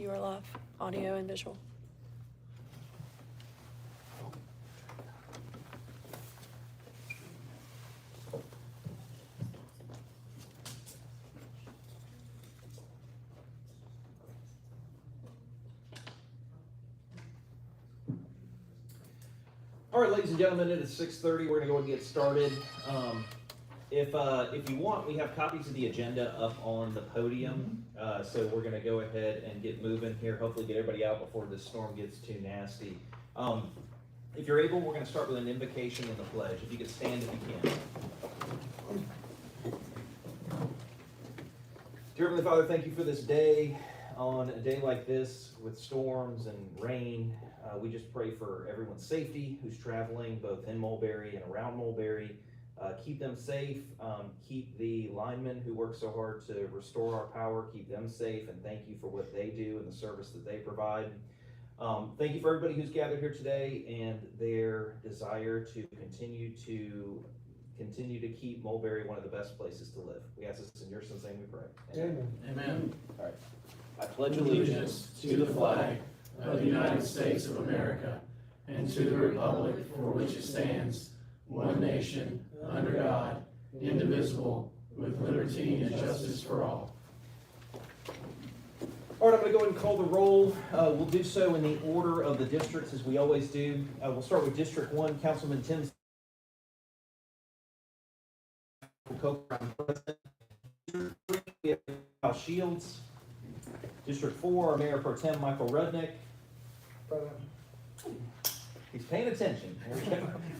You are live, audio and visual. All right, ladies and gentlemen, it is 6:30. We're gonna go ahead and get started. If you want, we have copies of the agenda up on the podium. So we're gonna go ahead and get moving here. Hopefully get everybody out before this storm gets too nasty. If you're able, we're gonna start with an invocation and the pledge. If you could stand if you can. Dear Heavenly Father, thank you for this day. On a day like this with storms and rain, we just pray for everyone's safety who's traveling both in Mulberry and around Mulberry. Keep them safe. Keep the linemen who work so hard to restore our power, keep them safe, and thank you for what they do and the service that they provide. Thank you for everybody who's gathered here today and their desire to continue to keep Mulberry one of the best places to live. We ask this in your son's name we pray. Amen. Amen. All right. I pledge allegiance to the flag of the United States of America and to the republic for which it stands, one nation, under God, indivisible, with liberty and justice for all. All right, I'm going to go ahead and call the roll. We'll do so in the order of the districts as we always do. We'll start with District 1, Councilman Tim President. District 3, we have Kyle Shields. District 4, our Mayor Pro Tem Michael Rudnick. He's paying attention.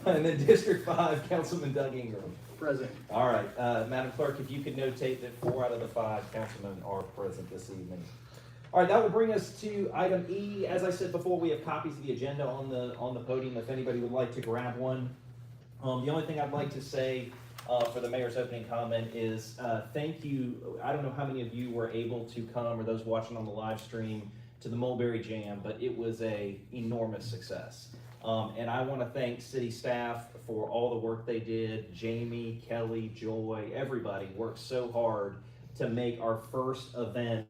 And then District 5, Councilman Doug Ingram. Present. All right, Madam Clerk, if you could notate that 4 out of the 5 councilmen are present this evening. All right, that will bring us to item E. As I said before, we have copies of the agenda on the podium if anybody would like to grab one. The only thing I'd like to say for the mayor's opening comment is thank you. I don't know how many of you were able to come, or those watching on the live stream, to the Mulberry Jam, but it was an enormous success. And I want to thank city staff for all the work they did. Jamie, Kelly, Joy, everybody worked so hard to make our first event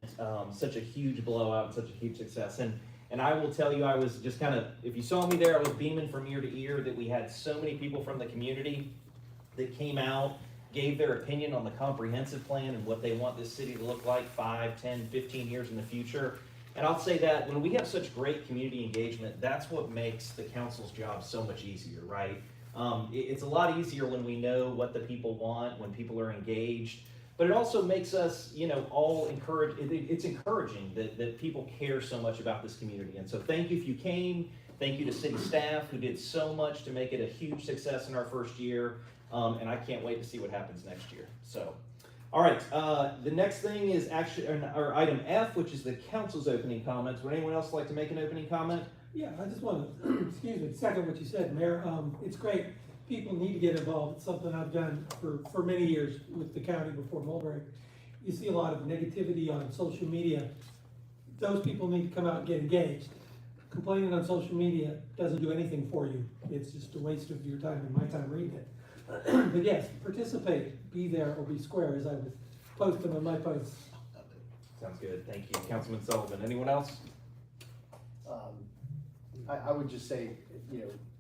such a huge blowout, such a huge success. And I will tell you, I was just kind of, if you saw me there, I was beaming from ear to ear that we had so many people from the community that came out, gave their opinion on the comprehensive plan and what they want this city to look like 5, 10, 15 years in the future. And I'll say that when we have such great community engagement, that's what makes the council's job so much easier, right? It's a lot easier when we know what the people want, when people are engaged, but it also makes us, all encouraged. It's encouraging that people care so much about this community. And so thank you if you came. Thank you to city staff who did so much to make it a huge success in our first year. And I can't wait to see what happens next year. So. All right, the next thing is actually or item F, which is the council's opening comments. Would anyone else like to make an opening comment? Yeah, I just want to, second what you said, Mayor. It's great. People need to get involved. It's something I've done for many years with the county before Mulberry. You see a lot of negativity on social media. Those people need to come out and get engaged. Complaining on social media doesn't do anything for you. It's just a waste of your time and my time reading it. But yes, participate, be there or be square, as I was posting on my posts. Sounds good, thank you. Councilman Sullivan, anyone else? I would just say,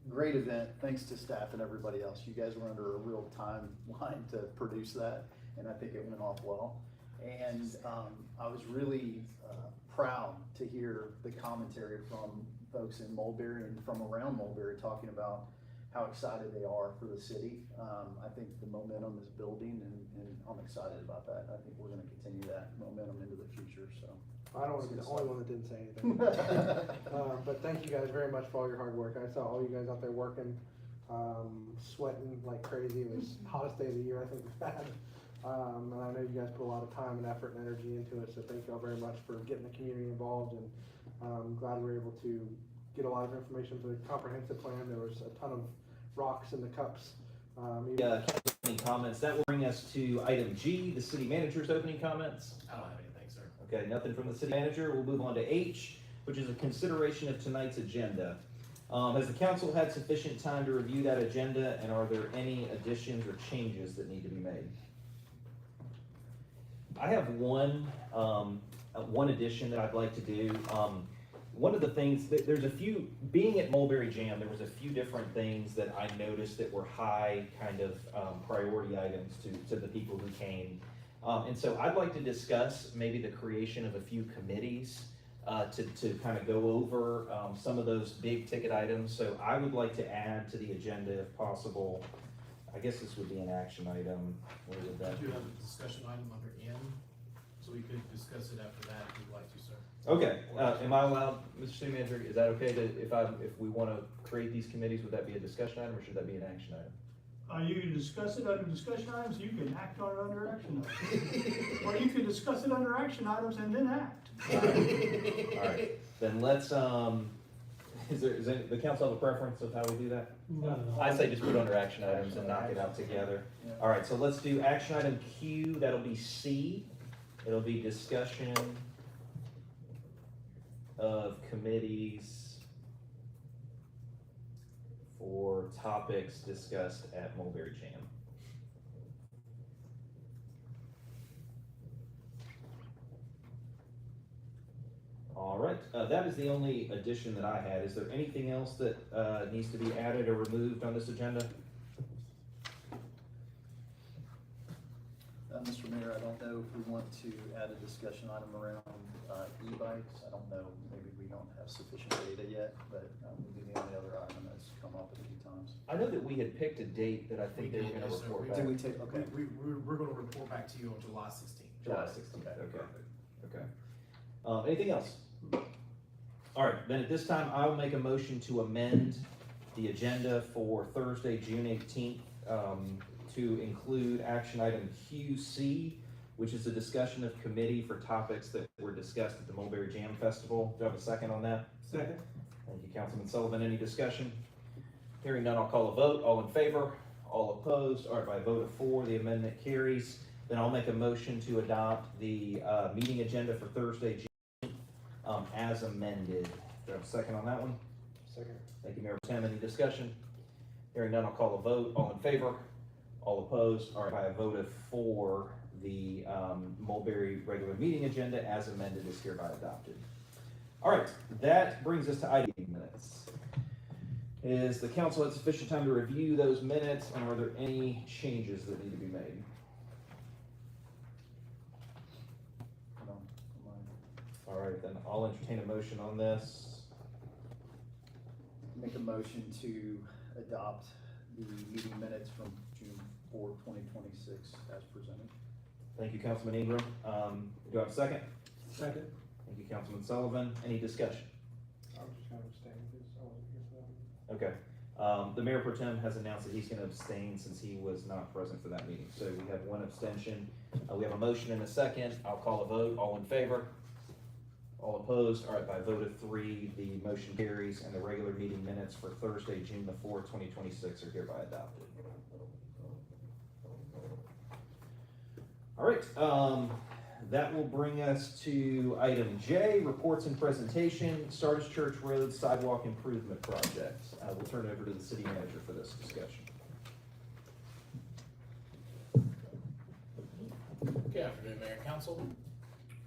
great event, thanks to staff and everybody else. You guys were under a real timeline to produce that, and I think it went off well. And I was really proud to hear the commentary from folks in Mulberry and from around Mulberry talking about how excited they are for the city. I think the momentum is building, and I'm excited about that. I think we're going to continue that momentum into the future. So I don't want to be the only one that didn't say anything. But thank you guys very much for all your hard work. I saw all you guys out there working, sweating like crazy. It was the hottest day of the year I think we've had. And I know you guys put a lot of time and effort and energy into it. So thank you all very much for getting the community involved. And I'm glad we were able to get a lot of information for the comprehensive plan. There was a ton of rocks in the cups. Opening comments. That will bring us to item G, the city manager's opening comments. I don't have anything, sir. Okay, nothing from the city manager. We'll move on to H, which is a consideration of tonight's agenda. Has the council had sufficient time to review that agenda, and are there any additions or changes that need to be made? I have one one addition that I'd like to do. One of the things, there's a few, being at Mulberry Jam, there was a few different things that I noticed that were high kind of priority items to the people who came. And so I'd like to discuss maybe the creation of a few committees to kind of go over some of those big ticket items. So I would like to add to the agenda if possible, I guess this would be an action item. Where would that We be? do have a discussion item under N, so we could discuss it after that if you'd like to, sir. Okay, am I allowed, Mr. City Manager, is that okay to, if we want to create these committees, would that be a discussion item or should that be an action item? You can discuss it under discussion items, you can act on it under action items. Or you can discuss it under action items and then act. All right, then let's, is the council have a preference of how we do that? No. I say just put under action items and knock it out together. Yeah. All right, so let's do action item Q, that'll be C. It'll be discussion of committees for topics discussed at Mulberry Jam. All right, that is the only addition that I had. Is there anything else that needs to be added or removed on this agenda? Mr. Mayor, I don't know if we want to add a discussion item around e-bikes. I don't know, maybe we don't have sufficient data yet, but would be the only other item that's come up a few times. I know that we had picked a date that I think they were gonna Yes, sir. report We back. Did we take, okay. We're gonna report back to you on July 16th. July 16th, Okay. okay. Anything else? All right, then at this time, I will make a motion to amend the agenda for Thursday, June 18th, to include action item QC, which is a discussion of committee for topics that were discussed at the Mulberry Jam Festival. Do I have a second on that? Second? Thank you, Councilman Sullivan. Any discussion? Hearing none, I'll call a vote. All in favor? All opposed? All right, by a vote of 4, the amendment carries. Then I'll make a motion to adopt the meeting agenda for Thursday, June, as amended. Do I have a second on that one? Second. Thank you, Mayor Tim. Any discussion? Hearing none, I'll call a vote. All in favor? All opposed? All right, by a vote of 4, the Mulberry regular meeting agenda as amended is hereby adopted. All right, that brings us to item minutes. Is the council had sufficient time to review those minutes, and are there any changes that need to be made? No, All right, then I'll entertain a motion on this. make a motion to adopt the meeting minutes from June 4, 2026 as presented. Thank you, Councilman Ingram. Do I have a second? Second. Thank you, Councilman Sullivan. Any discussion? I was just gonna abstain because I wasn't here for that. Okay. The Mayor Pro Tem has announced that he's going to abstain since he was not present for that meeting. So we have one abstention. We have a motion and a second. I'll call a vote. All in favor? All opposed? All right, by a vote of 3, the motion carries, and the regular meeting minutes for Thursday, June the 4th, 2026 are hereby adopted. All right, that will bring us to item J, reports and presentation, Sardis Church Road Sidewalk Improvement Project. We'll turn it over to the city manager for this discussion. Good afternoon, Mayor and Council.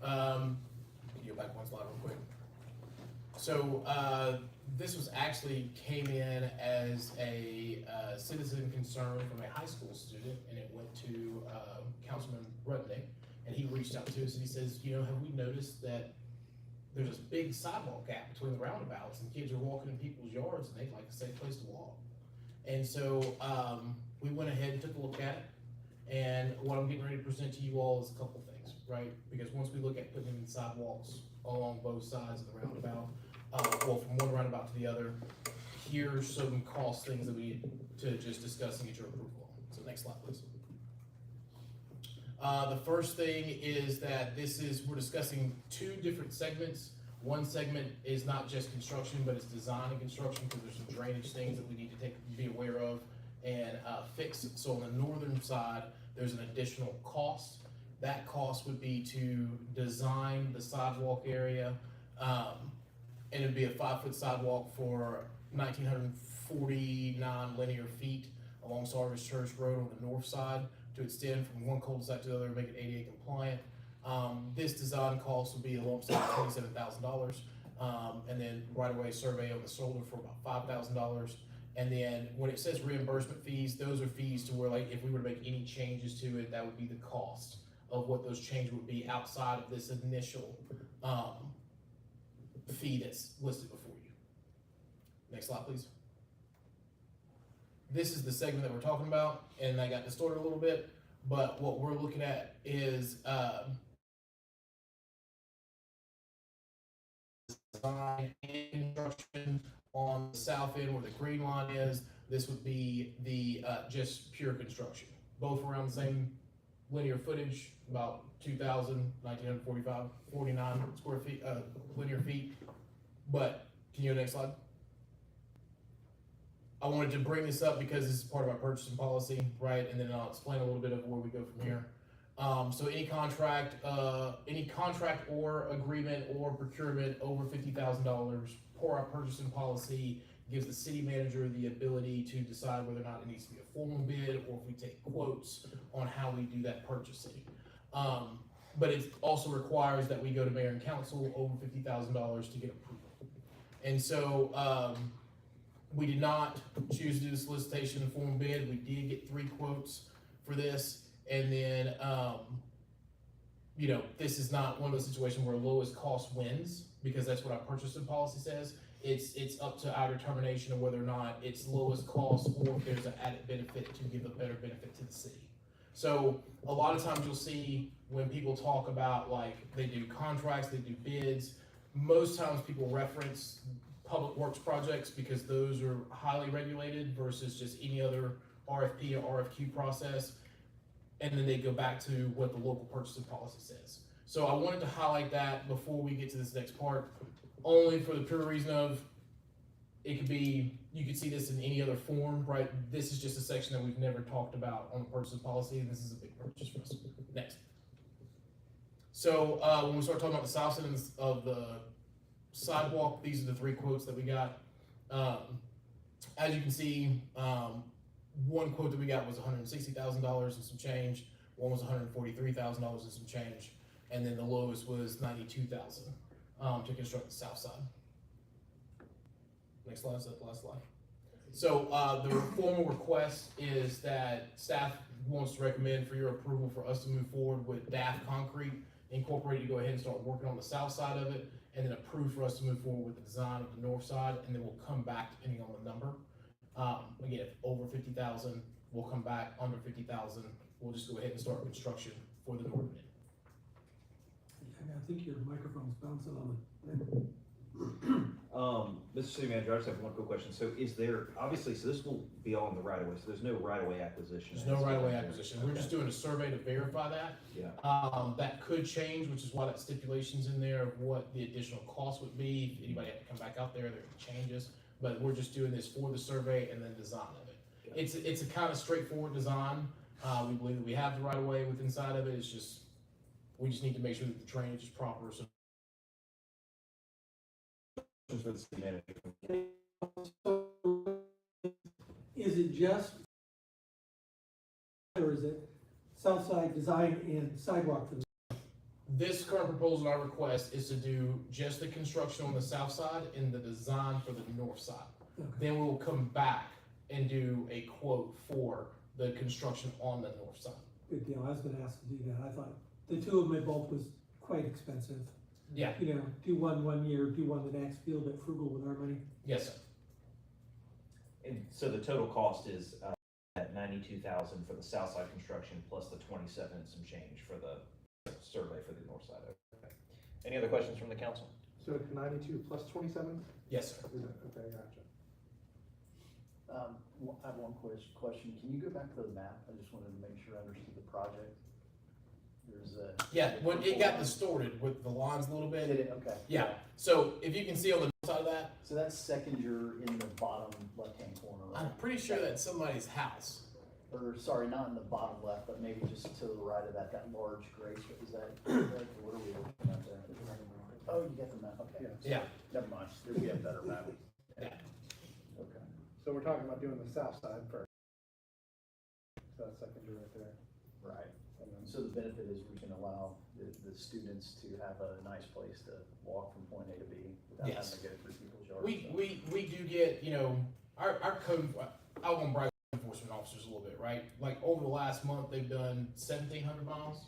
Can you go back one slide real quick? So, this was actually came in as a citizen concern from a high school student, and it went to Councilman Rudnick, and he reached out to us and he says, you know, have we noticed that there's this big sidewalk gap between the roundabouts, and kids are walking in people's yards, and they'd like a safe place to walk. And so we went ahead and took a look at it, and what I'm getting ready to present to you all is a couple things, right? Because once we look at putting in sidewalks along both sides of the roundabout, well, from one roundabout to the other, here's some cost things that we need to just discuss and get your approval on. So next slide, please. The first thing is that we're discussing 2 different segments. One segment is not just construction, but it's design and construction, because there's some drainage things that we need to be aware of and fix. So on the northern side, there's an additional cost. That cost would be to design the sidewalk area, and it'd be a 5-foot sidewalk for 1,949 linear feet along Sardis Church Road on the north side, to extend from one cul-de-sac to the other and make it ADA compliant. This design cost will be a lump sum of $27,000, and then right-of-way survey of the shoulder for about $5,000. And then when it says reimbursement fees, those are fees to where, like, if we were to make any changes to it, that would be the cost of what those changes would be outside of this initial fee that's listed before you. Next slide, please. This is the segment that we're talking about, and I got distorted a little bit, but what we're looking at is design and construction on the south end where the green line is. This would be the just pure construction, both around the same linear footage, about 49 square feet, linear feet. But can you go next slide? I wanted to bring this up because this is part of our purchasing policy, right? And then I'll explain a little bit of where we go from here. So any contract or agreement or procurement over $50,000 per our purchasing policy gives the city manager the ability to decide whether or not it needs to be a formal bid or if we take quotes on how we do that purchasing. But it also requires that we go to mayor and council over $50,000 to get approval. And so we did not choose to do the solicitation and formal bid. We did get 3 quotes for this. And then, this is not one of those situations where lowest cost wins, because that's what our purchasing policy says. It's up to our determination of whether or not it's lowest cost or if there's an added benefit to give a better benefit to the city. So a lot of times you'll see when people talk about, like, they do contracts, they do bids, most times people reference public works projects because those are highly regulated versus just any other RFP or RFQ process. And then they go back to what the local purchasing policy says. So I wanted to highlight that before we get to this next part, only for the pure reason of it could be, you could see this in any other form, right? This is just a section that we've never talked about on the purchasing policy, and this is a big purchase for us. Next. So when we start talking about the south end of the sidewalk, these are the 3 quotes that we got. As you can see, one quote that we got was $160,000 and some change. One was $143,000 and some change, and then the lowest was $92,000 to construct the south side. Next slide, is that the last slide? So the formal request is that staff wants to recommend for your approval for us to move forward with DAF Concrete Incorporated to go ahead and start working on the south side of it, and then approve for us to move forward with the design of the north side, and then we'll come back depending on the number. Again, if over 50,000, we'll come back. Under 50,000, we'll just go ahead and start construction for the north end. I think your microphone's bouncing on it. Mr. City Manager, I just have one quick question. So is there, obviously, so this will be all in the right of way, so there's no right of way acquisition? There's no right of way acquisition. We're just doing a survey to verify that. Yeah. That could change, which is why that stipulation's in there of what the additional cost would be. If anybody had to come back out there are changes, but we're just doing this for the survey and then design of it. It's a kind of straightforward design. We believe that we have the right of way with inside of it. It's just, we just need to make sure that the drainage is proper. So For the city manager. Is it just, or is it south side design and sidewalk for the? this current proposal, our request is to do just the construction on the south side and the design for the north side. Okay. Then we'll come back and do a quote for the construction on the north side. Good deal, I was gonna ask to do that, I thought the 2 of them both was quite expensive. Yeah. Do one year, do one the next, feel a bit frugal with our money. Yes, sir. And so the total cost is at $92,000 for the south side construction plus the 27 and some change for the survey for the north side. Okay. Any other questions from the council? So it's 92 plus 27? Yes, sir. Is it? Okay, gotcha. I have one question. Can you go back to the map? I just wanted to make sure I understood the project. There's a. Yeah, when it got distorted with the lines a little bit. Did it? Okay. Yeah, so if you can see on the north side of that, So that's Seconder in the bottom left-hand corner, right? I'm pretty sure that's somebody's house. Or, sorry, not in the bottom left, but maybe just to the right of that large gray strip. Is that, what are we looking at there? Oh, you got the map, okay. Yeah. Never mind, we have better map. Yeah. Okay. So we're talking about doing the south side first. So that's secondary right there. Right. And then, So the benefit is we can allow the students to have a nice place to walk from point A to B without Yes. having to go through people's yards. We do get, you know, our code, I want to brag on enforcement officers a little bit, right? Like over the last month, they've done 1,700 miles.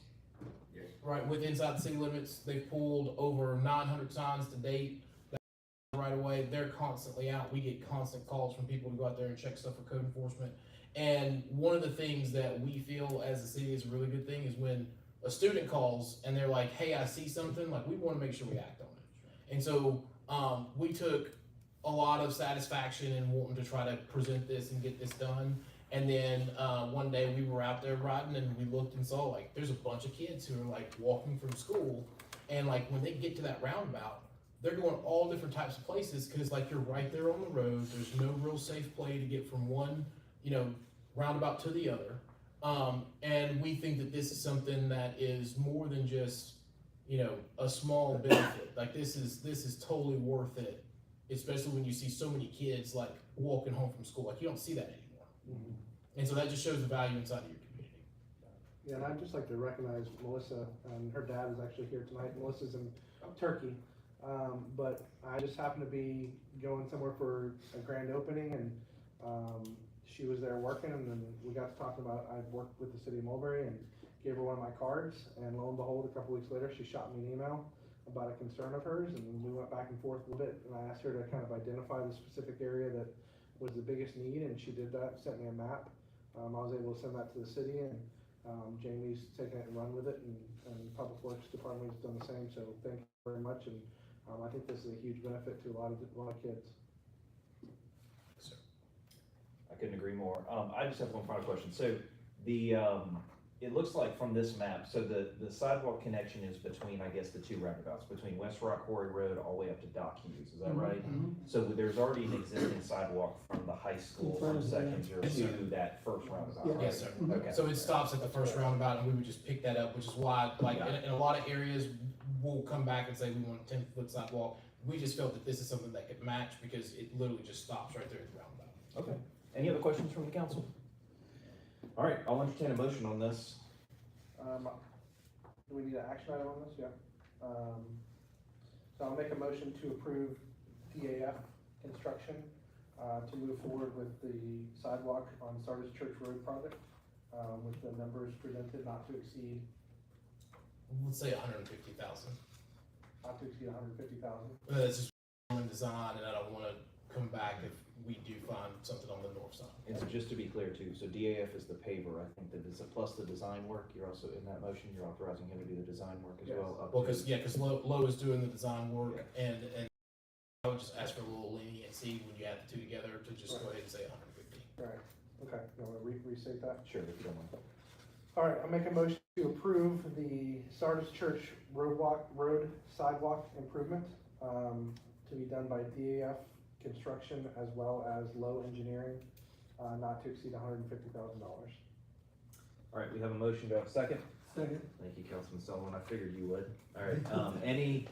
Yes. Right, with inside the city limits, they've pulled over 900 signs to date. Right away, they're constantly out. We get constant calls from people to go out there and check stuff for code enforcement. And one of the things that we feel as a city is a really good thing is when a student calls and they're like, hey, I see something, like we want to make sure we act on it. And so we took a lot of satisfaction in wanting to try to present this and get this done. And then one day we were out there riding and we looked and saw like there's a bunch of kids who are like walking from school, and like when they get to that roundabout, they're going all different types of places because like you're right there on the road. There's no real safe play to get from one, you know, roundabout to the other. And we think that this is something that is more than just, you know, a small benefit. Like this is totally worth it, especially when you see so many kids like walking home from school. Like you don't see that anymore. And so that just shows the value inside of your community. Yeah, and I'd just like to recognize Melissa, and her dad is actually here tonight. Melissa's in Turkey, but I just happened to be going somewhere for a grand opening, and she was there working, and then we got to talking about, I worked with the city of Mulberry and gave her one of my cards, and lo and behold, a couple weeks later, she shot me an email about a concern of hers, and we went back and forth a little bit, and I asked her to kind of identify the specific area that was the biggest need, and she did that, sent me a map. I was able to send that to the city, and Jamie's taken it and run with it, and Public Works Department has done the same, so thank you very much, and I think this is a huge benefit to a lot of kids. I couldn't agree more. I just have one final question. So the, it looks like from this map, so the sidewalk connection is between, I guess, the two roundabouts, between West Rock Quarry Road all the way up to Dock Hughes, is that right? So there's already an existing sidewalk from the high school from Second to that first roundabout, right? Yes, sir. Okay. So it stops at the first roundabout, and we would just pick that up, which is why, like, in a lot of areas, we'll come back and say we want a 10-foot sidewalk. We just felt that this is something that could match because it literally just stops right there at the roundabout. Okay. Any other questions from the council? All right, I'll entertain a motion on this. Do we need an action item on this? Yeah. So I'll make a motion to approve DAF construction to move forward with the sidewalk on Sardis Church Road project with the numbers presented not to exceed Let's say 150,000. not to exceed 150,000. That's just one design, and I don't want to come back if we do find something on the north side. And so just to be clear too, so DAF is the paver, I think that is plus the design work, you're also in that motion, you're authorizing him to do the design work as Yes. well? up Well, to- because Lo is doing the design work, and I would just ask for a little leniency when you add the two together to just go ahead and say 150. Right. Okay. You want to restate that? Sure, if you don't mind. All right. I'll make a motion to approve the Sardis Church road sidewalk improvement to be done by DAF Construction as well as Low Engineering, not to exceed $150,000. All right, we have a motion, do I have a second? Second. Thank you, Councilman Sullivan, I figured you would. All right, any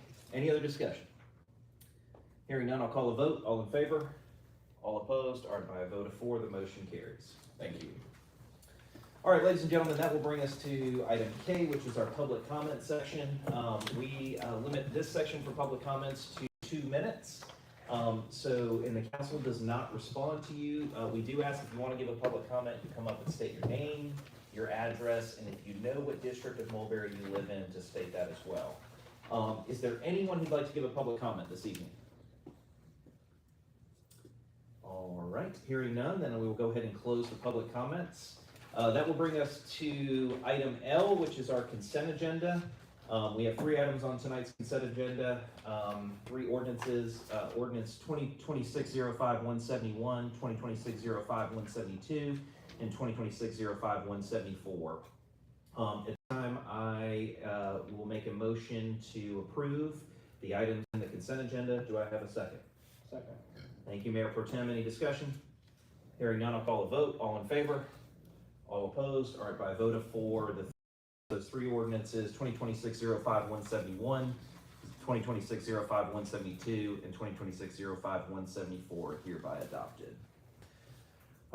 other discussion? Hearing none, I'll call a vote, all in favor? All opposed? All right, by a vote of 4, the motion carries. Thank you. All right, ladies and gentlemen, that will bring us to item K, which is our public comment section. We limit this section for public comments to 2 minutes. So, and the council does not respond to you. We do ask if you want to give a public comment, you come up and state your name, your address, and if you know what district of Mulberry you live in, to state that as well. Is there anyone who'd like to give a public comment this evening? All right, hearing none, then we will go ahead and close the public comments. That will bring us to item L, which is our consent agenda. We have 3 items on tonight's consent agenda, 3 ordinances, ordinance 2026-05-171, 2026-05-172, and 2026-05-174. At this time, I will make a motion to approve the items in the consent agenda. Do I have a second? Second. Thank you, Mayor Pro Tem. Any discussion? Hearing none, I'll call a vote. All in favor? All opposed? All right, by a vote of 4, those 3 ordinances, 2026-05-171, 2026-05-172, and 2026-05-174 are hereby adopted.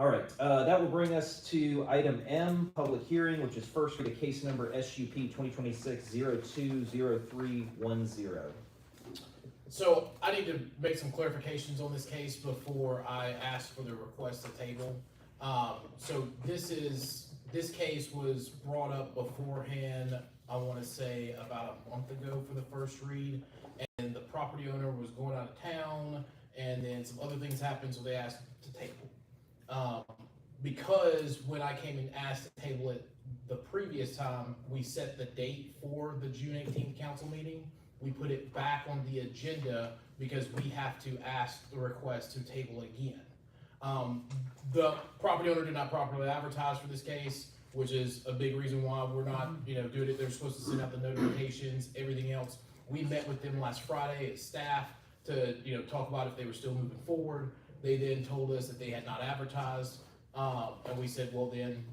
All right, that will bring us to item M, public hearing, which is first read of case number SUP 2026-020310. So I need to make some clarifications on this case before I ask for the request to table. So this case was brought up beforehand, I wanna say about a month ago for the first read. And the property owner was going out of town, and then some other things happened, so they asked to table. Because when I came and asked to table it the previous time, we set the date for the June 18th council meeting. We put it back on the agenda because we have to ask the request to table again. The property owner did not properly advertise for this case, which is a big reason why we're not, doing it. They're supposed to send out the notifications, everything else. We met with them last Friday as staff to, talk about if they were still moving forward. They then told us that they had not advertised, and we said, well then,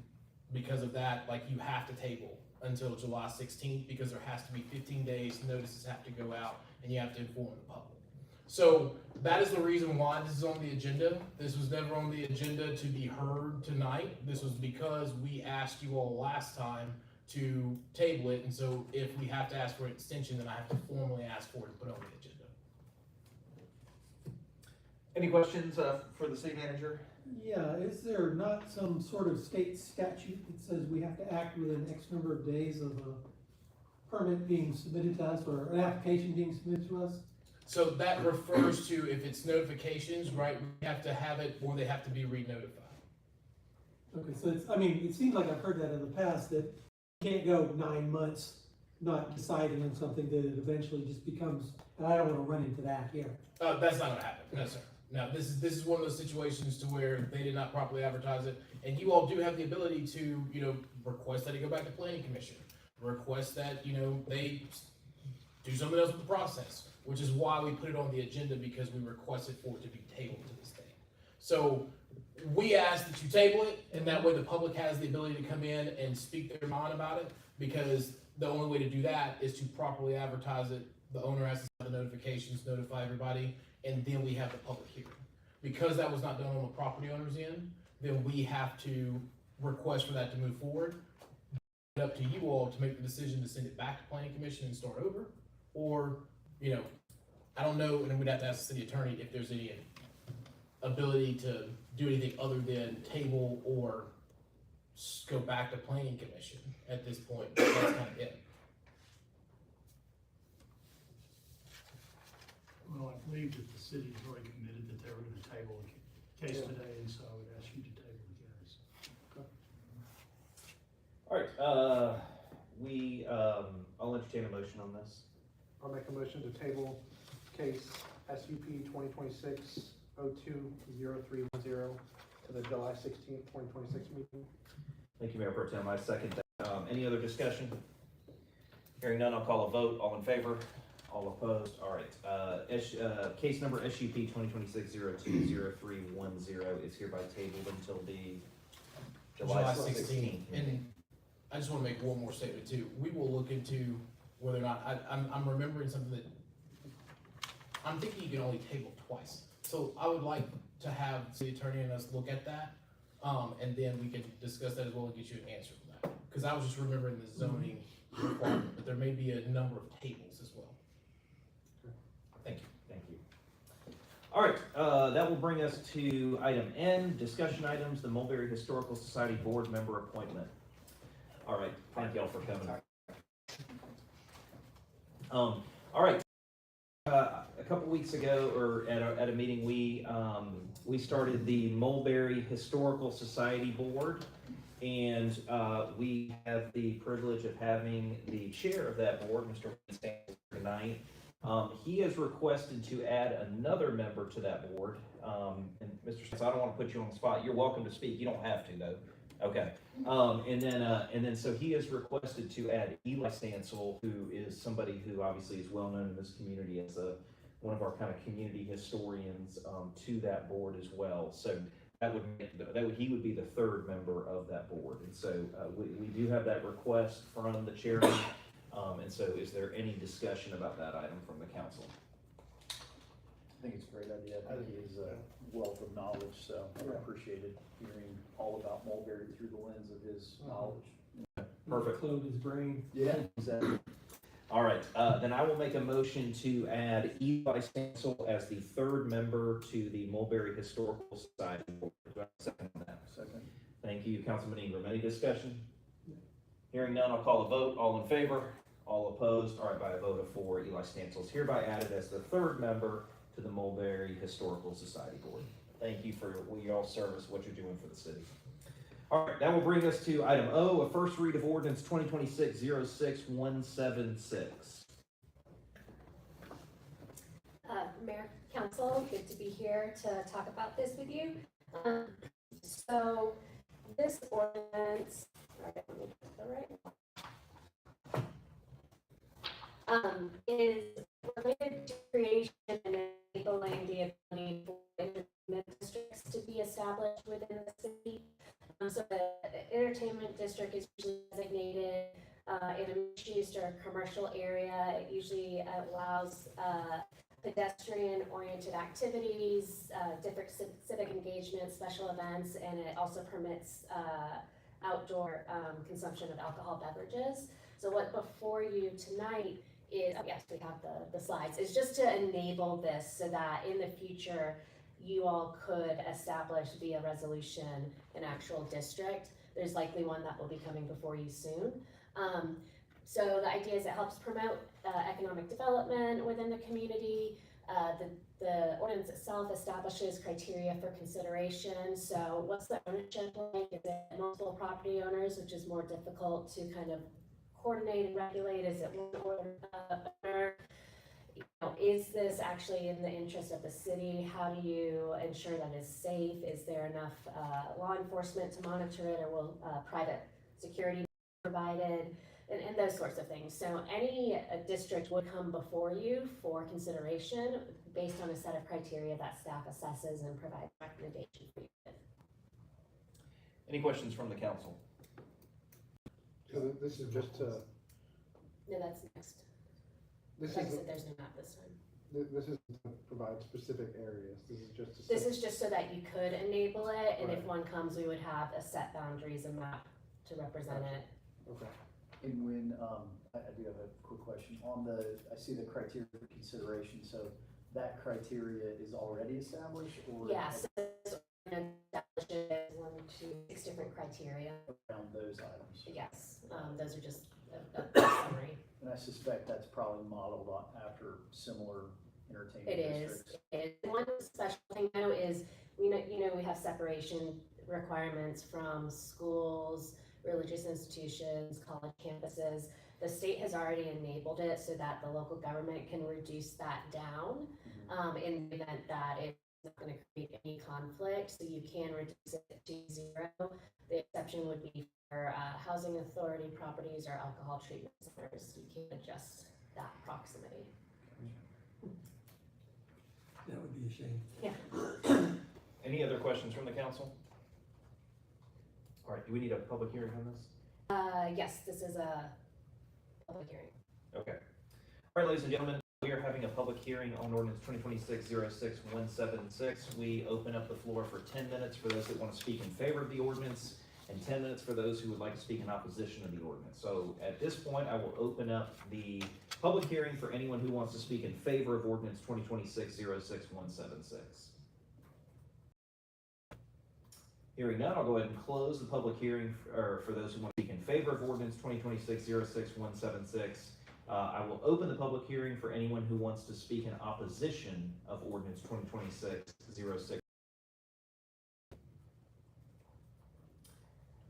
because of that, you have to table until July 16th, because there has to be 15 days, notices have to go out, and you have to inform the public. So that is the reason why this is on the agenda. This was never on the agenda to be heard tonight. This was because we asked you all last time to table it, and so if we have to ask for an extension, then I have to formally ask for it to put on the agenda. Any questions for the city manager? Yeah, is there not some sort of state statute that says we have to act within X number of days of a permit being submitted to us or an application being submitted to us? So that refers to if it's notifications, right, we have to have it or they have to be re-notified. Okay, so it seems like I've heard that in the past, that you can't go 9 months not deciding on something that it eventually just becomes, and I don't wanna run into that here. That's not gonna happen, no sir. Now, this is one of those situations to where they did not properly advertise it, and you all do have the ability to, request that it go back to planning commission, request that, they do something else with the process, which is why we put it on the agenda, because we requested for it to be tabled to this day. So we ask that you table it, and that way the public has the ability to come in and speak their mind about it, because the only way to do that is to properly advertise it. The owner has to send the notifications, notify everybody, and then we have the public hearing. Because that was not done on the property owner's end, then we have to request for that to move forward. It's up to you all to make the decision to send it back to planning commission and start over, or, I don't know, and we'd have to ask the city attorney if there's any ability to do anything other than table or go back to planning commission at this point. That's kind of it. Well, I believe that the city has already committed that they were gonna table the case today, and so I would ask you to table the case. All right, I'll entertain a motion on this. I'll make a motion to table case SUP 2026-020310 to the July 16th, 2026 meeting. Thank you, Mayor Pro Tem. I second that. Any other discussion? Hearing none, I'll call a vote. All in favor? All opposed? All right. Case number SUP 2026-020310 is hereby tabled until the July 16th. And I just want to make one more statement too. We will look into whether or not, I'm remembering something that, I'm thinking you can only table twice. So I would like to have the attorney and us look at that, and then we can discuss that as well and get you an answer from that. Because I was just remembering the zoning requirement, but there may be a number of tables as well. Thank you. Thank you. All right, that will bring us to item N, discussion items, the Mulberry Historical Society Board Member Appointment. All right, thank y'all for coming. All right, a couple weeks ago, or at a meeting, we started the Mulberry Historical Society Board, and we have the privilege of having the chair of that board, Mr. Winston, tonight. He has requested to add another member to that board. And Mr. Spence, I don't want to put you on the spot. You're welcome to speak. You don't have to though. Okay. And then so he has requested to add Eli Stansel, who is somebody who obviously is well known in this community as one of our kind of community historians, to that board as well. So he would be the third member of that board. And so we do have that request from the chairman. And so is there any discussion about that item from the council? I think it's a great idea. I think he is wealth of knowledge, so I appreciated hearing all about Mulberry through the lens of his knowledge. Perfect. Include his brain. Yeah, exactly. All right, then I will make a motion to add Eli Stansel as the third member to the Mulberry Historical Society Board. Do I have a second on that? Second. Thank you, Councilman Ingram. Any discussion? Hearing none, I'll call a vote. All in favor? All opposed? All right, by a vote of 4, Eli Stansel is hereby added as the third member to the Mulberry Historical Society Board. Thank you for your service, what you're doing for the city. All right, that will bring us to item O, a first read of ordinance 2026-06176. Mayor, Council, good to be here to talk about this with you. So this ordinance, all right, let me get the right one. Is related to creation and enabling the ability for entertainment districts to be established within the city. So the entertainment district is usually designated in a mixed-use or commercial area. It usually allows pedestrian-oriented activities, different civic engagement, special events, and it also permits outdoor consumption of alcohol beverages. So what before you tonight is, oh yes, we have the slides, is just to enable this so that in the future you all could establish via resolution an actual district. There's likely one that will be coming before you soon. So the idea is it helps promote economic development within the community. The ordinance itself establishes criteria for consideration. So what's the ownership like? Is it multiple property owners, which is more difficult to kind of coordinate and regulate? Is it one owner? You know, is this actually in the interest of the city? How do you ensure that it's safe? Is there enough law enforcement to monitor it, or will private security be provided? And those sorts of things. So any district would come before you for consideration based on a set of criteria that staff assesses and provides recommendation for you. Any questions from the council? So this is just to, No, that's next. this Like I is, said, there's no map this time. this is to provide specific areas. This is just to. This is just so that you could enable it, and if Right. one comes, we would have a set boundaries and map to represent it. Okay. And when, I do have a quick question on I see the criteria for consideration, so that criteria is already established or? Yes, this ordinance establishes 1, 2, 6 different criteria. Around those items. Yes, those are just a summary. And I suspect that's probably modeled after similar entertainment It is. districts. It is. One special thing though is, we have separation requirements from schools, religious institutions, college campuses. The state has already enabled it so that the local government can reduce that down in the event that it's not going to create any conflict. So you can reduce it to 0. The exception would be for housing authority properties or alcohol treatment centers. You can adjust that proximity. That would be a shame. Yeah. Any other questions from the council? All right, do we need a public hearing on this? Yes, this is a public hearing. Okay. All right, ladies and gentlemen, we are having a public hearing on ordinance 2026-06176. We open up the floor for 10 minutes for those that want to speak in favor of the ordinance and 10 minutes for those who would like to speak in opposition of the ordinance. So at this point, I will open up the public hearing for anyone who wants to speak in favor of ordinance 2026-06176. Hearing none, I'll go ahead and close the public hearing for those who want to speak in favor of ordinance 2026-06176. I will open the public hearing for anyone who wants to speak in opposition of ordinance 2026-06.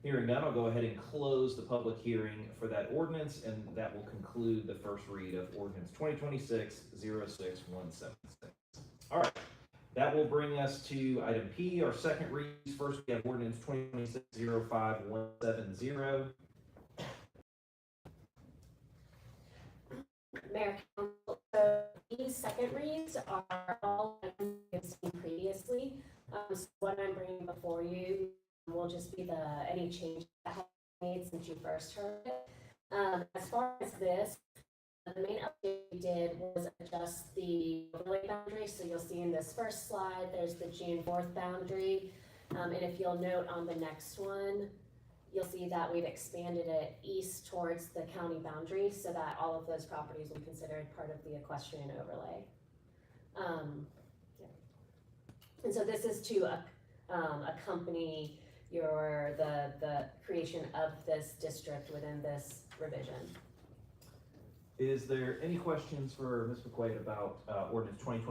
Hearing none, I'll go ahead and close the public hearing for that ordinance, and that will conclude the first read of ordinance 2026-06176. All right. That will bring us to item P, our second read. First, we have ordinance 2026-05170. Mayor, Council, so these second reads are all items we've seen previously. So what I'm bringing before you will just be any change that has been made since you first heard it. As far as this, the main update we did was adjust the overlay boundary. So you'll see in this first slide, there's the June 4th boundary. And if you'll note on the next one, you'll see that we've expanded it east towards the county boundary so that all of those properties will be considered part of the equestrian overlay. Yeah. And so this is to accompany the creation of this district within this revision. Is there any questions for Ms. McQuaid about ordinance 2026-05170? I have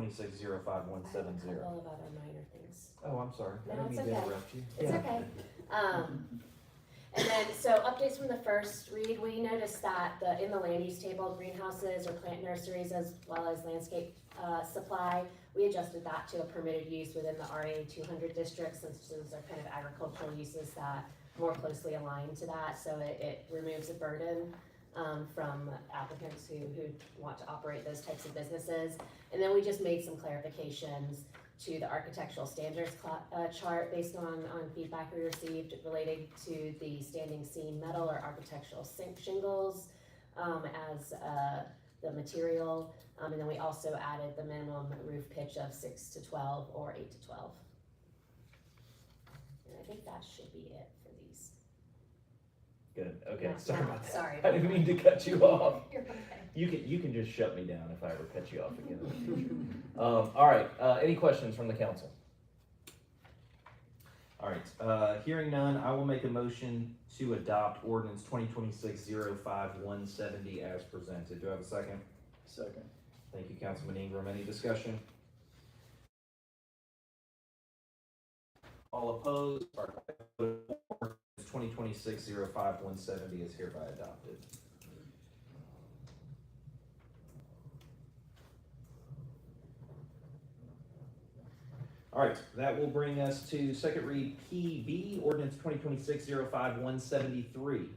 a couple of other minor things. Oh, I'm sorry. I No, didn't it's mean to okay. interrupt you. It's okay. And then, so updates from the first read, we noticed that in the land use table, greenhouses or plant nurseries as well as landscape supply, we adjusted that to a permitted use within the RA 200 district, since those are kind of agricultural uses that more closely align to that. So it removes a burden from applicants who want to operate those types of businesses. And then we just made some clarifications to the architectural standards chart based on feedback we received related to the standing seam metal or architectural shingles as the material. And then we also added the minimum roof pitch of 6 to 12 or 8 to 12. And I think that should be it for these. Good, okay, No, sorry about that. sorry. I didn't mean to cut you off. You're okay. You can just shut me down if I ever cut you off again in the future. All right, any questions from the council? All right, hearing none, I will make a motion to adopt ordinance 2026-05170 as presented. Do I have a second? Second. Thank you, Councilman Ingram. Any discussion? All opposed? Ordinance 2026-05170 is hereby adopted. All right, that will bring us to second read PB, ordinance 2026-05173.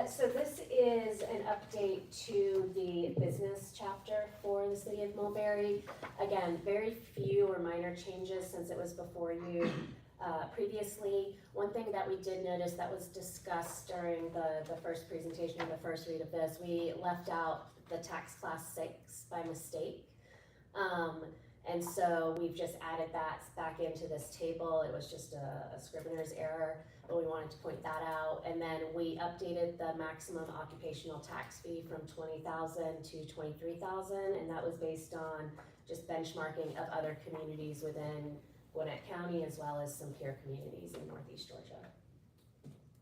So this is an update to the business chapter for the city of Mulberry. Again, very few or minor changes since it was before you previously. One thing that we did notice that was discussed during the first presentation and the first read of this, we left out the tax class 6 by mistake. And so we've just added that back into this table. It was just a scrivener's error, but we wanted to point that out. And then we updated the maximum occupational tax fee from $20,000 to $23,000, and that was based on just benchmarking of other communities within Gwinnett County as well as some peer communities in Northeast Georgia.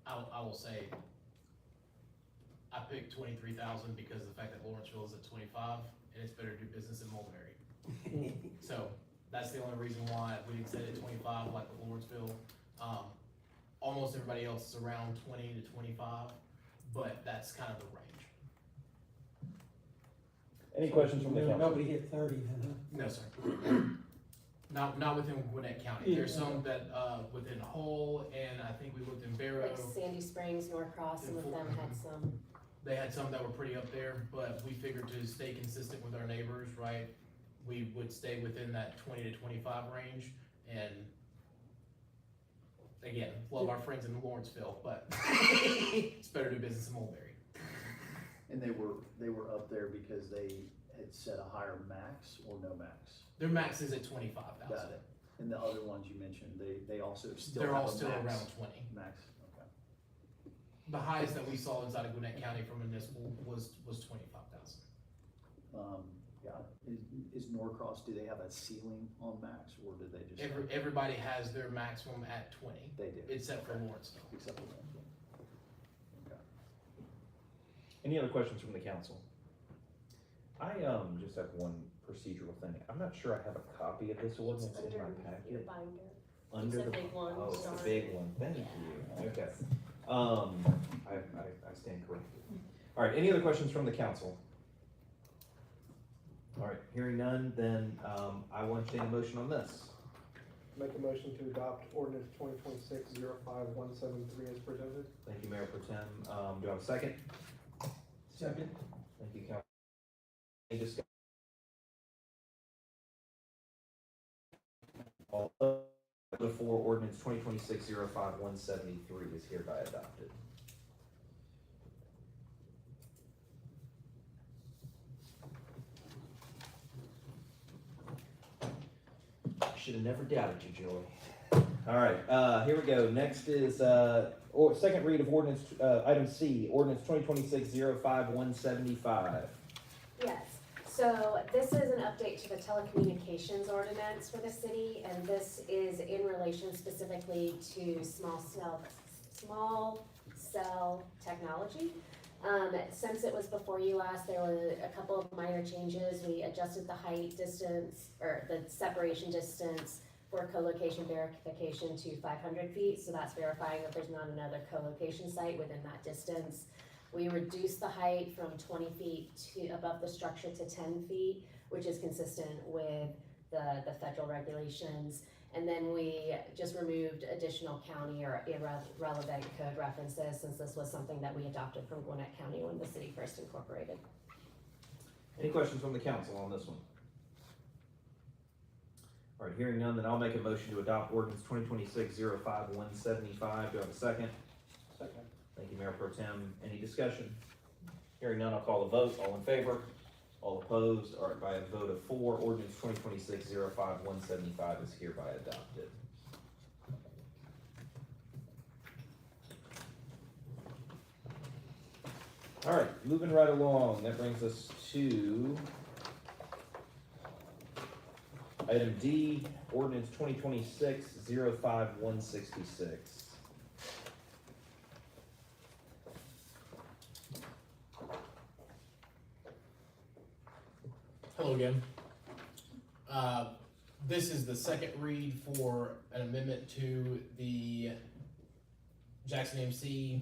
I will say, I picked 23,000 because of the fact that Lawrenceville is at 25, and it's better to do business in Mulberry. So that's the only reason why we didn't set it at 25 like Lawrenceville. Almost everybody else is around 20 to 25, but that's kind of the range. Any questions from the council? Nobody hit 30 then, huh? No, sir. Not within Gwinnett County. Yeah. There's some that within Hull, and I think we looked in Barrow. Like Sandy Springs, Norcross, some of them had some. They had some that were pretty up there, but we figured to stay consistent with our neighbors, right? We would stay within that 20 to 25 range, and again, love our friends in Lawrenceville, but it's better to do business in Mulberry. And they were up there because they had set a higher max or no max? Their max is at 25,000. Got it. And the other ones you mentioned, they also still They're have all a still max? around 20. Max, okay. The highest that we saw inside of Gwinnett County from municipal was 25,000. Got it. Is Norcross, do they have a ceiling on max, or did they just? Everybody has their maximum at 20, They do. except for Lawrenceville. Except for that. Okay. Any other questions from the council? I just have one procedural thing. I'm not sure I have a copy of this ordinance in my Your packet. binder. Under It's a the, big one, oh, it's a sorry. big one, thank Yeah. you, okay. I stand corrected. All right, any other questions from the council? All right, hearing none, then, I will entertain a motion on this. Make a motion to adopt ordinance 2026-05173 as presented. Thank you, Mayor Pro Tem. Do I have a second? Second. Thank you, Council. Any discussion? All Before ordinance 2026-05173 is hereby adopted. Should have never doubted you, Joy. All right, here we go. Next is second read of ordinance, item C, ordinance 2026-05175. Yes, so this is an update to the telecommunications ordinance for the city, and this is in relation specifically to small cell technology. Since it was before you last, there were a couple of minor changes. We adjusted the height, distance, or the separation distance for co-location verification to 500 feet, so that's verifying that there's not another co-location site within that distance. We reduced the height from 20 feet to above the structure to 10 feet, which is consistent with the federal regulations. And then we just removed additional county or irrelevant code references, since this was something that we adopted from Gwinnett County when the city first incorporated. Any questions from the council on this one? All right, hearing none, then I'll make a motion to adopt ordinance 2026-05175. Do I have a second? Second. Thank you, Mayor Pro Tem. Any discussion? Hearing none, I'll call the vote. All in favor? All opposed? All right, by a vote of 4, ordinance 2026-05175 is hereby adopted. All right, moving right along, that brings us to item D, ordinance 2026-05166. Hello again. This is the second read for an amendment to the Jackson MC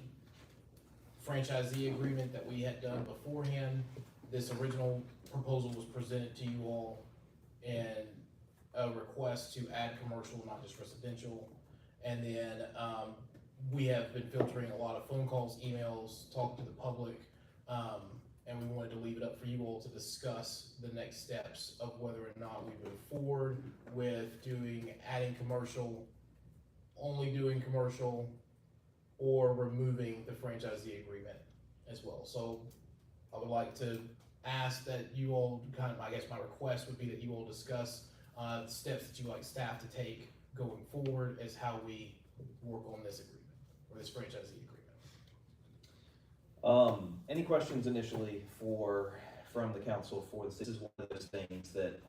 franchisee agreement that we had done beforehand. This original proposal was presented to you all in a request to add commercial, not just residential. And then we have been filtering a lot of phone calls, emails, talking to the public, and we wanted to leave it up for you all to discuss the next steps of whether or not we move forward with adding commercial, only doing commercial, or removing the franchisee agreement as well. So I would like to ask that you all I guess my request would be that you all discuss the steps that you like staff to take going forward as how we work on this agreement, or this franchisee agreement. Any questions initially from the council for this? This is one of those things that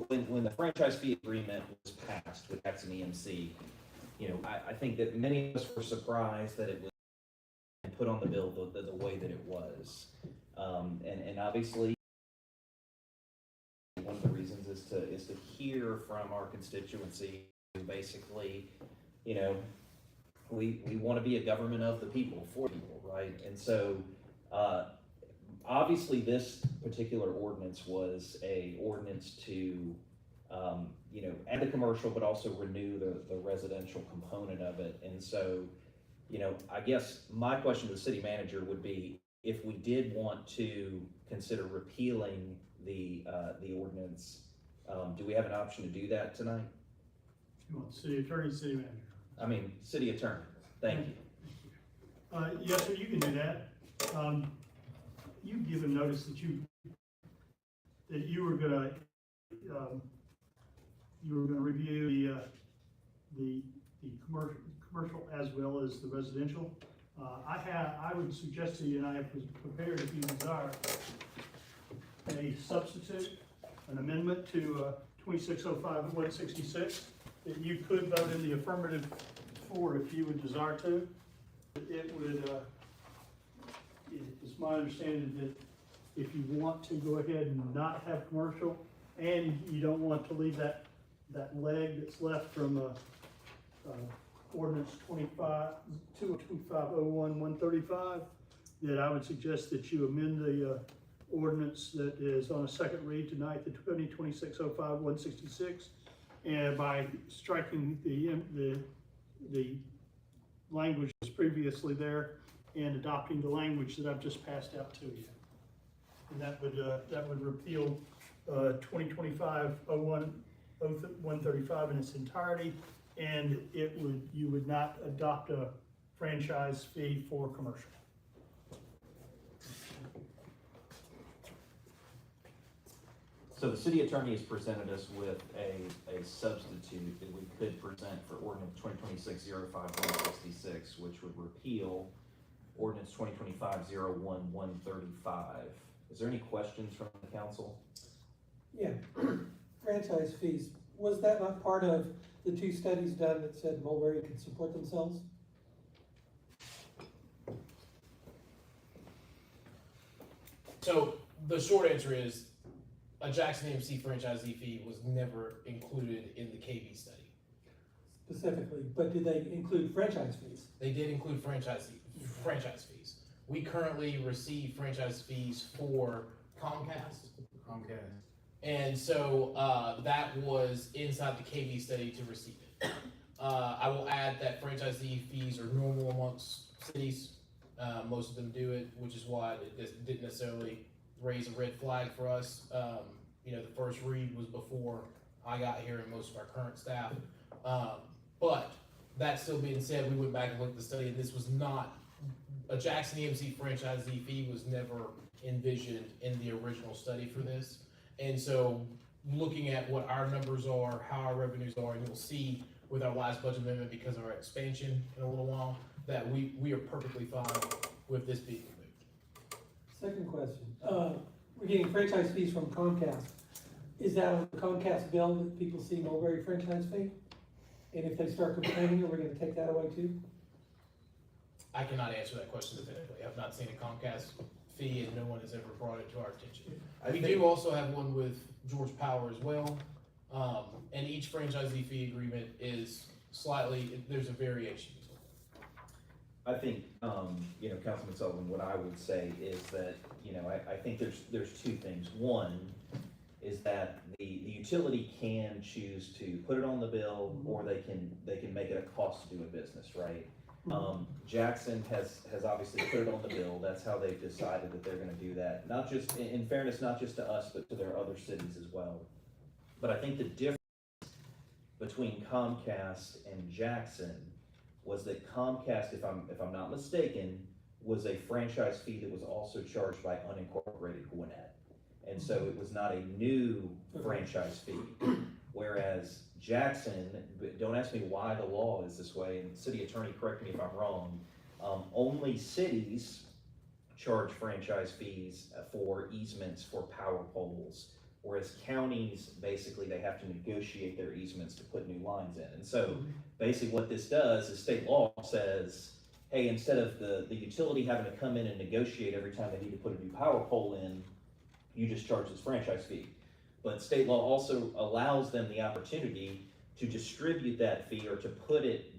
when the franchise fee agreement was passed with Jackson EMC, I think that many of us were surprised that it was put on the bill the way that it was. And obviously, one of the reasons is to hear from our constituency. Basically, we want to be a government of the people, for people, right? And so, obviously, this particular ordinance was a ordinance to, add the commercial, but also renew the residential component of it. And so, I guess my question to the city manager would be, if we did want to consider repealing the ordinance, do we have an option to do that tonight? You want city attorney, city manager? I mean, city attorney. Thank you. Yes, sir, you can do that. You've given notice that you were gonna review the commercial as well as the residential. I would suggest to you, and I have prepared, if you desire, a substitute, an amendment to 2605-166 that you could vote in the affirmative for if you would desire to. It would, it's my understanding that if you want to go ahead and not have commercial, and you don't want to leave that leg that's left from ordinance 2025-135, that I would suggest that you amend the ordinance that is on a second read tonight, the 2605-166, and by striking the language that's previously there and adopting the language that I've just passed out to you. And that would repeal 2025-01 135 in its entirety, and you would not adopt a franchise fee for commercial. So the city attorney has presented us with a substitute that we could present for ordinance 2026-05166, which would repeal ordinance 2025-01135. Is there any questions from the council? Yeah, franchise fees, was that not part of the two studies done that said Mulberry could support themselves? So the short answer is a Jackson AMC franchisee fee was never included in the KV study. Specifically, but did they include franchise fees? They did include franchise fees. We currently receive franchise fees for Comcast. And so that was inside the KV study to receive it. I will add that franchisee fees are normal amongst cities. Most of them do it, which is why it didn't necessarily raise a red flag for us. The first read was before I got here and most of our current staff. But that still being said, we went back and looked at the study, and this was not, a Jackson EMC franchisee fee was never envisioned in the original study for this. And so looking at what our numbers are, how our revenues are, and you'll see with our last budget amendment, because of our expansion in a little while, that we are perfectly fine with this being removed. Second question, we're getting franchise fees from Comcast. Is that on the Comcast bill that people see Mulberry franchise fee? And if they start complaining, are we gonna take that away too? I cannot answer that question definitively. I've not seen a Comcast fee, and no one has ever brought it to our attention. We do also have one with George Power as well, and each franchisee fee agreement is slightly, there's a variation. I think, Councilman Sullivan, what I would say is that, I think there's two things. One is that the utility can choose to put it on the bill, or they can make it a cost to do a business, right? Jackson has obviously put it on the bill. That's how they've decided that they're gonna do that. Not just, in fairness, not just to us, but to their other cities as well. But I think the difference between Comcast and Jackson was that Comcast, if I'm not mistaken, was a franchise fee that was also charged by unincorporated Gwinnett. And so it was not a new franchise fee. Whereas Jackson, don't ask me why the law is this way, and city attorney, correct me if I'm wrong, only cities charge franchise fees for easements for power poles, whereas counties, basically, they have to negotiate their easements to put new lines in. And so basically what this does is state law says, hey, instead of the utility having to come in and negotiate every time they need to put a new power pole in, you just charge this franchise fee. But state law also allows them the opportunity to distribute that fee, or to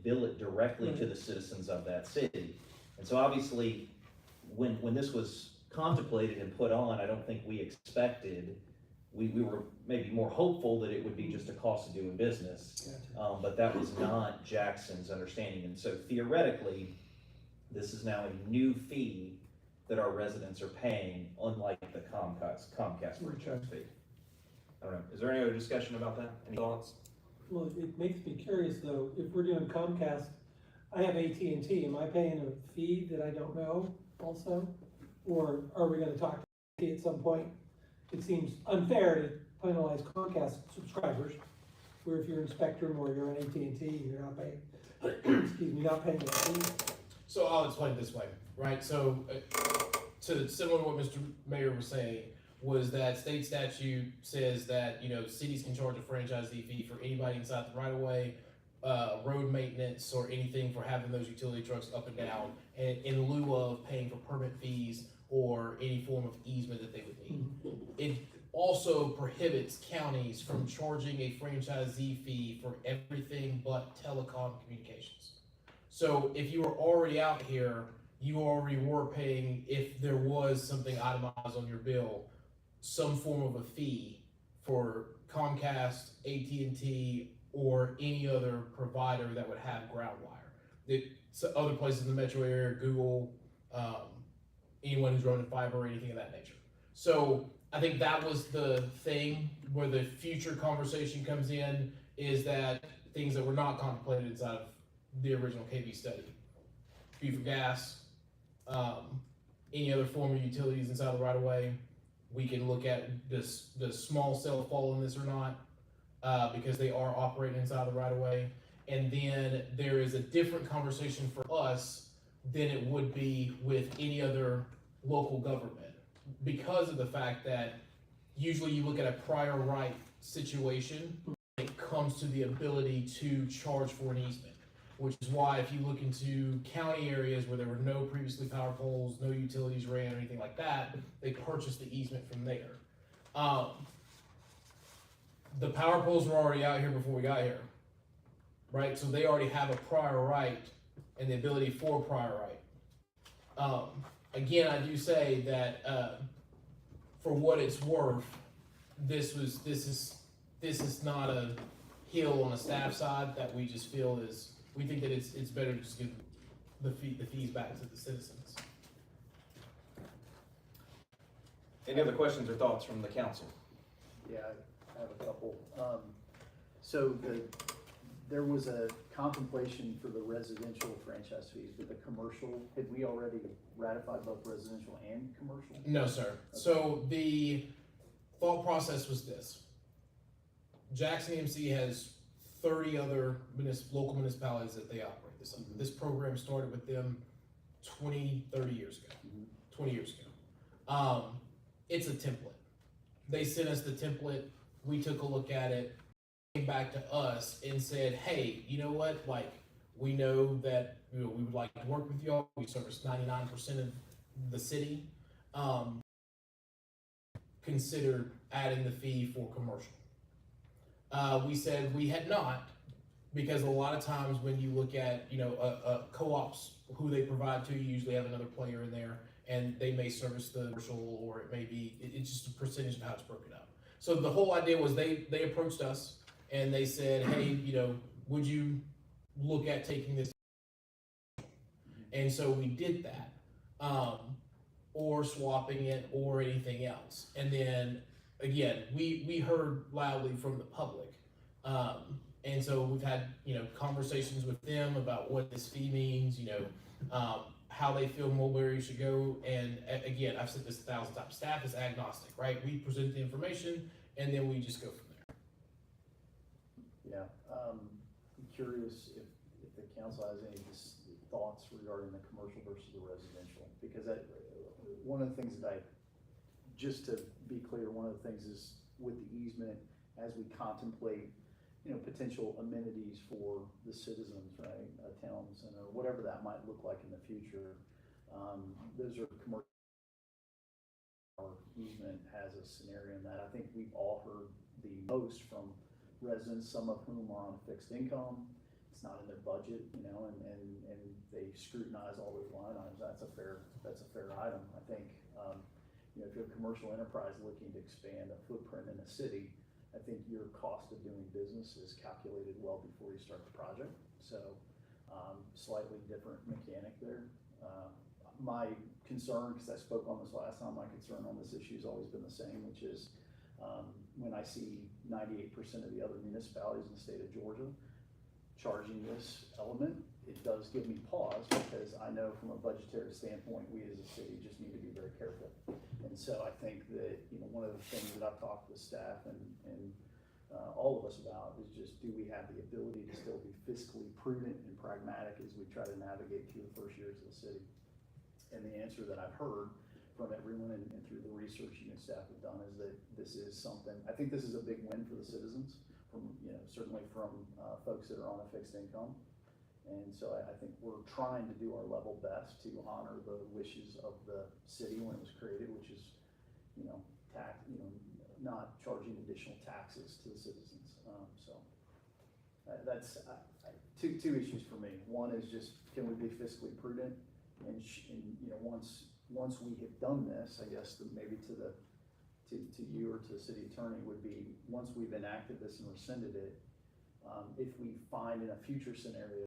bill it directly to the citizens of that city. And so obviously, when this was contemplated and put on, I don't think we expected, we were maybe more hopeful that it would be just a cost of doing business. But that was not Jackson's understanding. And so theoretically, this is now a new fee that our residents are paying, unlike the Comcast franchise fee. I don't know, is there any other discussion about that? Any thoughts? Well, it makes me curious though, if we're doing Comcast, I have AT&T, am I paying a fee that I don't know also? Or are we gonna talk to AT&T at some point? It seems unfair to penalize Comcast subscribers, where if you're in Spectrum or you're on AT&T, you're not paying, excuse me, not paying a fee. So I'll explain it this way, right? So, similar to what Mr. Mayor was saying, was that state statute says that, cities can charge a franchisee fee for anybody inside the right of way, road maintenance, or anything for having those utility trucks up and down, and in lieu of paying for permit fees or any form of easement that they would need. It also prohibits counties from charging a franchisee fee for everything but telecom communications. So if you were already out here, you already were paying, if there was something itemized on your bill, some form of a fee for Comcast, AT&T, or any other provider that would have ground wire. So other places in the metro area, Google, anyone who's running fiber or anything of that nature. So I think that was the thing where the future conversation comes in, is that things that were not contemplated inside of the original KV study. Fee for gas, any other form of utilities inside the right of way. We can look at this, the small cell fall in this or not, because they are operating inside the right of way. And then there is a different conversation for us than it would be with any other local government, because of the fact that usually you look at a prior right situation when it comes to the ability to charge for an easement, which is why if you look into county areas where there were no previously power poles, no utilities ran or anything like that, they purchased the easement from there. The power poles were already out here before we got here, right? So they already have a prior right and the ability for a prior right. Again, I do say that for what it's worth, this is not a hill on the staff side that we just feel is, we think that it's better to just give the fees back to the citizens. Any other questions or thoughts from the council? Yeah, I have a couple. So there was a contemplation for the residential franchise fees, but the commercial, had we already ratified both residential and commercial? No, sir. Okay. So the thought process was this. Jackson EMC has 30 other local municipalities that they operate this under. This program started with them 20, 30 years ago, 20 years ago. It's a template. They sent us the template. We took a look at it, came back to us and said, hey, you know what? Like, we know that we would like to work with y'all. We service 99% of the city. Consider adding the fee for commercial. We said we had not, because a lot of times when you look at, co-ops, who they provide to, you usually have another player in there, and they may service the commercial, or it may be, it's just a percentage of how it's broken up. So the whole idea was they approached us and they said, hey, would you look at taking this? And so we did that, or swapping it or anything else. And then again, we heard loudly from the public. And so we've had, conversations with them about what this fee means, how they feel Mulberry should go. And again, I've said this 1,000 times, staff is agnostic, right? We present the information and then we just go from there. Yeah, I'm curious if the council has any thoughts regarding the commercial versus the residential, because one of the things that just to be clear, one of the things is with the easement, as we contemplate, potential amenities for the citizens, right? A town center, whatever that might look like in the future. Those are commercial. Our easement has a scenario in that. I think we've all heard the most from residents, some of whom are on fixed income. It's not in their budget, and they scrutinize all those line items. That's a fair item. I think, if you're a commercial enterprise looking to expand a footprint in a city, I think your cost of doing business is calculated well before you start the project. So, slightly different mechanic there. My concern, because I spoke on this last time, my concern on this issue has always been the same, which is when I see 98% of the other municipalities in the state of Georgia charging this element, it does give me pause, because I know from a budgetary standpoint, we as a city just need to be very careful. And so I think that, one of the things that I've talked with staff and all of us about is just, do we have the ability to still be fiscally prudent and pragmatic as we try to navigate through the first years of the city? And the answer that I've heard from everyone and through the research you and staff have done is that this is something, I think this is a big win for the citizens, from, certainly from folks that are on a fixed income. And so I think we're trying to do our level best to honor the wishes of the city when it was created, which is, not charging additional taxes to the citizens. That's two issues for me. One is just, can we be fiscally prudent? And once we have done this, I guess maybe to you or to the city attorney would be, once we've enacted this and rescinded it, if we find in a future scenario